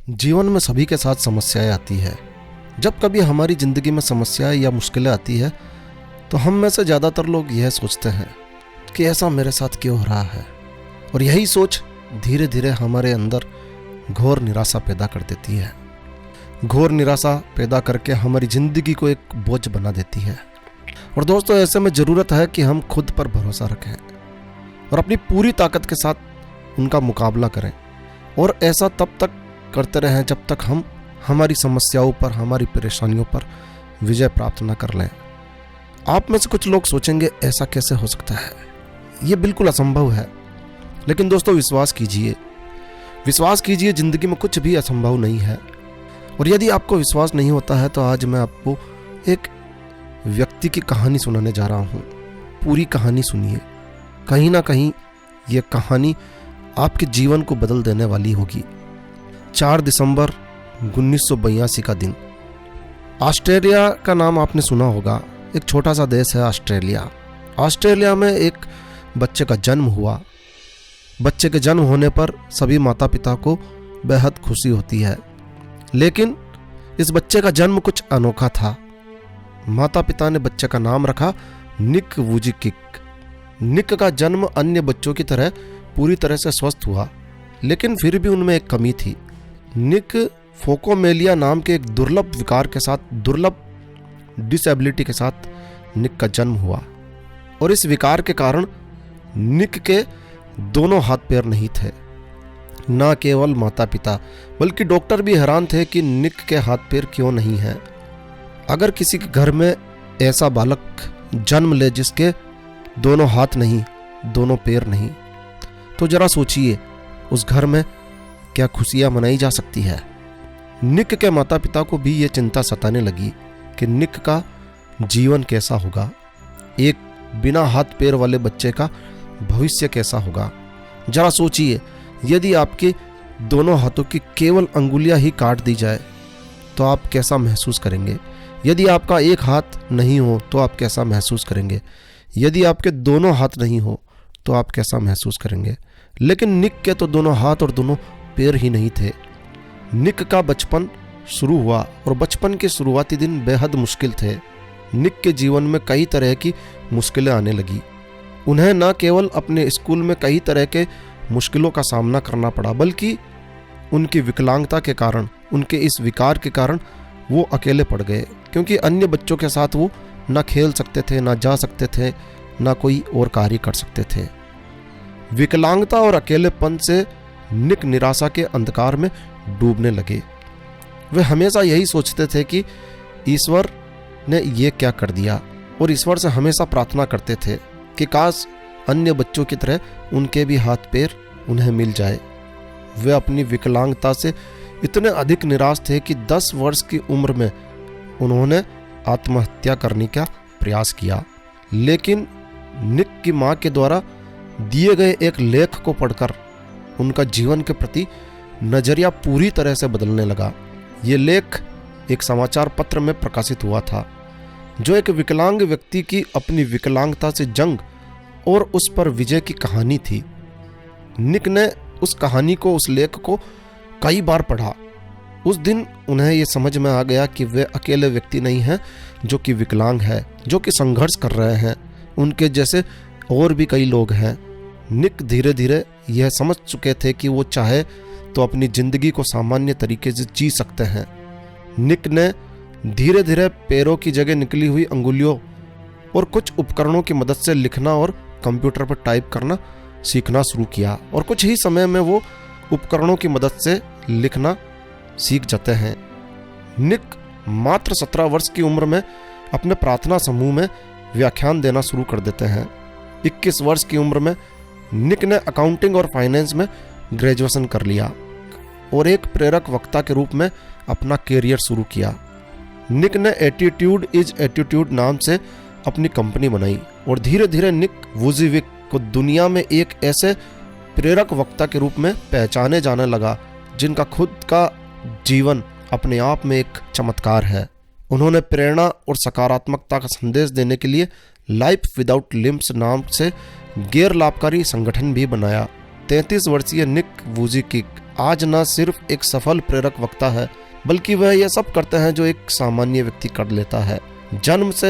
जीवन में सभी के साथ समस्याएं आती है। जब कभी हमारी ज़िंदगी में समस्याएं या मुश्किलें आती है तो हम में से ज़्यादातर लोग यह सोचते हैं कि ऐसा मेरे साथ क्यों हो रहा है, और यही सोच धीरे धीरे हमारे अंदर घोर निराशा पैदा कर देती है। घोर निराशा पैदा करके हमारी ज़िंदगी को एक बोझ बना देती है। और दोस्तों, ऐसे में ज़रूरत है कि हम खुद पर भरोसा रखें और अपनी पूरी ताकत के साथ उनका मुकाबला करें, और ऐसा तब तक करते रहें जब तक हम हमारी समस्याओं पर, हमारी परेशानियों पर विजय प्राप्त न कर लें। आप में से कुछ लोग सोचेंगे ऐसा कैसे हो सकता है, ये बिल्कुल असंभव है। लेकिन दोस्तों, विश्वास कीजिए ज़िंदगी में कुछ भी असंभव नहीं है। और यदि आपको विश्वास नहीं होता है तो आज मैं आपको एक व्यक्ति की कहानी सुनाने जा रहा हूँ। पूरी कहानी सुनिए, कहीं ना कहीं ये कहानी आपके जीवन को बदल देने वाली होगी। 4 दिसंबर 1982 का दिन। ऑस्ट्रेलिया का नाम आपने सुना होगा। एक छोटा सा देश है ऑस्ट्रेलिया। ऑस्ट्रेलिया में एक बच्चे का जन्म हुआ। बच्चे के जन्म होने पर सभी माता पिता को बेहद खुशी होती है, लेकिन इस बच्चे का जन्म कुछ अनोखा था। माता पिता ने बच्चे का नाम रखा निक वुजिकिक। निक का जन्म अन्य बच्चों की तरह पूरी तरह से स्वस्थ हुआ, लेकिन फिर भी उनमें एक कमी थी। निक फोकोमेलिया नाम के एक दुर्लभ विकार के साथ, दुर्लभ डिसेबिलिटी के साथ निक का जन्म हुआ। और इस विकार के कारण निक के दोनों हाथ पैर नहीं थे। न केवल माता पिता बल्कि डॉक्टर भी हैरान थे कि निक के हाथ पैर क्यों नहीं है। अगर किसी के घर में ऐसा बालक जन्म ले जिसके दोनों हाथ नहीं, दोनों पैर नहीं, तो जरा सोचिए उस घर में क्या खुशियां मनाई जा सकती है। निक के माता पिता को भी ये चिंता सताने लगी कि निक का जीवन कैसा होगा, एक बिना हाथ पैर वाले बच्चे का भविष्य कैसा होगा। जरा सोचिए, यदि आपके दोनों हाथों की केवल अंगुलियां ही काट दी जाए तो आप कैसा महसूस करेंगे। यदि आपका एक हाथ नहीं हो तो आप कैसा महसूस करेंगे। यदि आपके दोनों हाथ नहीं हो तो आप कैसा महसूस करेंगे। लेकिन निक के तो दोनों हाथ और दोनों पैर ही नहीं थे। निक का बचपन शुरू हुआ और बचपन के शुरुआती दिन बेहद मुश्किल थे। निक के जीवन में कई तरह की मुश्किलें आने लगी। उन्हें न केवल अपने स्कूल में कई तरह के मुश्किलों का सामना करना पड़ा, बल्कि उनकी विकलांगता के कारण, उनके इस विकार के कारण वो अकेले पड़ गए, क्योंकि अन्य बच्चों के साथ वो न खेल सकते थे, न जा सकते थे, न कोई और कार्य कर सकते थे। विकलांगता और अकेलेपन से निक निराशा के अंधकार में डूबने लगे। वे हमेशा यही सोचते थे कि ईश्वर ने ये क्या कर दिया, और ईश्वर से हमेशा प्रार्थना करते थे कि काश अन्य बच्चों की तरह उनके भी हाथ पैर उन्हें मिल जाए। वे अपनी विकलांगता से इतने अधिक निराश थे कि 10 वर्ष की उम्र में उन्होंने आत्महत्या करने का प्रयास किया। लेकिन निक की मां के द्वारा दिए गए एक लेख को पढ़कर उनका जीवन के प्रति नजरिया पूरी तरह से बदलने लगा। ये लेख एक समाचार पत्र में प्रकाशित हुआ था, जो एक विकलांग व्यक्ति की अपनी विकलांगता से जंग और उस पर विजय की कहानी थी। निक ने उस कहानी को, उस लेख को कई बार पढ़ा। उस दिन उन्हें यह समझ में आ गया कि वे अकेले व्यक्ति नहीं हैं जो कि विकलांग है, जो कि संघर्ष कर रहे हैं। उनके जैसे और भी कई लोग हैं। निक धीरे धीरे यह समझ चुके थे कि वो चाहे तो अपनी जिंदगी को सामान्य तरीके से जी सकते हैं। निक ने धीरे धीरे पैरों की जगह निकली हुई अंगुलियों और कुछ उपकरणों की मदद से लिखना और कंप्यूटर पर टाइप करना सीखना शुरू किया, और कुछ ही समय में वो उपकरणों की मदद से लिखना सीख जाते हैं। निक मात्र 17 वर्ष की उम्र में अपने प्रार्थना समूह में व्याख्यान देना शुरू कर देते हैं। 21 वर्ष की उम्र में निक ने अकाउंटिंग और फाइनेंस में ग्रेजुएशन कर लिया और एक प्रेरक वक्ता के रूप में अपना कैरियर शुरू किया। निक ने एटीट्यूड इज एटीट्यूड नाम से अपनी कंपनी बनाई, और धीरे धीरे निक वुजिकिक को दुनिया में एक ऐसे प्रेरक वक्ता के रूप में पहचाने जाने लगा जिनका खुद का जीवन अपने आप में एक चमत्कार है। उन्होंने प्रेरणा और सकारात्मकता का संदेश देने के लिए लाइफ विदाउट लिम्स नाम से गैर लाभकारी संगठन भी बनाया। 33 वर्षीय निक वुजिकिक आज न सिर्फ एक सफल प्रेरक वक्ता है, बल्कि वह यह सब करते हैं जो एक सामान्य व्यक्ति कर लेता है। जन्म से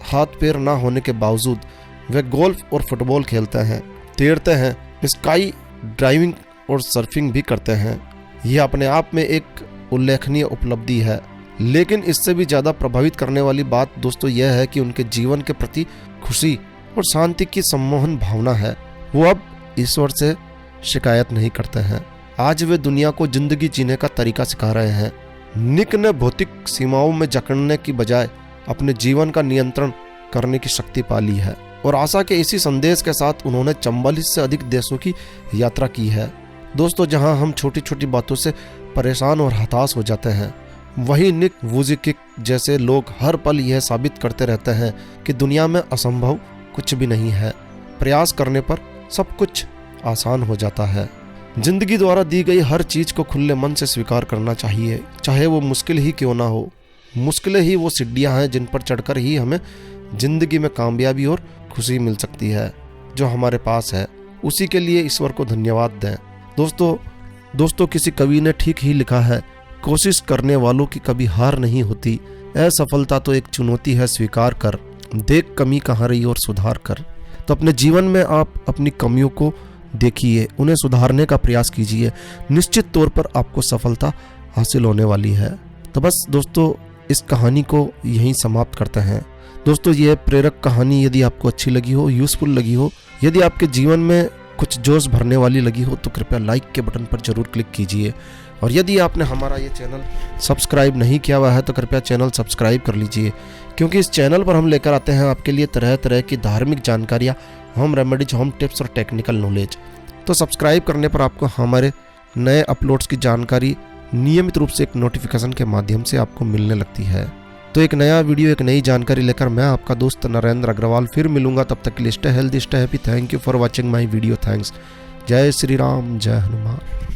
हाथ पैर ना होने के बावजूद वे गोल्फ और फुटबॉल खेलते हैं, तैरते हैं, स्काई ड्राइविंग और सर्फिंग भी करते हैं। यह अपने आप में एक उल्लेखनीय उपलब्धि है, लेकिन इससे भी ज़्यादा प्रभावित करने वाली बात दोस्तों यह है कि उनके जीवन के प्रति खुशी और शांति की सम्मोहन भावना है। वो अब ईश्वर से शिकायत नहीं करते हैं। आज वे दुनिया को जिंदगी जीने का तरीका सिखा रहे हैं। निक ने भौतिक सीमाओं में जकड़ने की बजाय अपने जीवन का नियंत्रण करने की शक्ति पा ली है और आशा के इसी संदेश के साथ उन्होंने 44 से अधिक देशों की यात्रा की है। दोस्तों, जहां हम छोटी छोटी बातों से परेशान और हताश हो जाते हैं, वहीं निक वुजिकिक जैसे लोग हर पल यह साबित करते रहते हैं कि दुनिया में असंभव कुछ भी नहीं है। प्रयास करने पर सब कुछ आसान हो जाता है। जिंदगी द्वारा दी गई हर चीज को खुले मन से स्वीकार करना चाहिए, चाहे वो मुश्किल ही क्यों ना हो। मुश्किलें ही वो सीढ़ियां हैं जिन पर चढ़कर ही हमें जिंदगी में कामयाबी और खुशी मिल सकती है जो हमारे पास है। उसी के लिए ईश्वर को धन्यवाद दें। दोस्तों किसी कवि ने ठीक ही लिखा है, कोशिश करने वालों की कभी हार नहीं होती। असफलता तो एक चुनौती है, स्वीकार कर, देख कमी कहाँ रही और सुधार कर। तो अपने जीवन में आप अपनी कमियों को देखिए, उन्हें सुधारने का प्रयास कीजिए। निश्चित तौर पर आपको सफलता हासिल होने वाली है। तो बस दोस्तों, इस कहानी को यहीं समाप्त करते हैं। दोस्तों, यह प्रेरक कहानी यदि आपको अच्छी लगी हो, यूजफुल लगी हो, यदि आपके जीवन में कुछ जोश भरने वाली लगी हो, तो कृपया लाइक के बटन पर जरूर क्लिक कीजिए। और यदि आपने हमारा ये चैनल सब्सक्राइब नहीं किया हुआ है तो कृपया चैनल सब्सक्राइब कर लीजिए, क्योंकि इस चैनल पर हम लेकर आते हैं आपके लिए तरह तरह की धार्मिक जानकारियाँ, होम रेमेडीज, होम टिप्स और टेक्निकल नॉलेज। तो सब्सक्राइब करने पर आपको हमारे नए अपलोड्स की जानकारी नियमित रूप से एक नोटिफिकेशन के माध्यम से आपको मिलने लगती है। तो एक नया वीडियो, एक नई जानकारी लेकर मैं आपका दोस्त नरेंद्र अग्रवाल फिर मिलूंगा। तब तक के लिए stay healthy, stay happy. Thank you for watching my video. Thanks. जय श्री राम, जय हनुमान।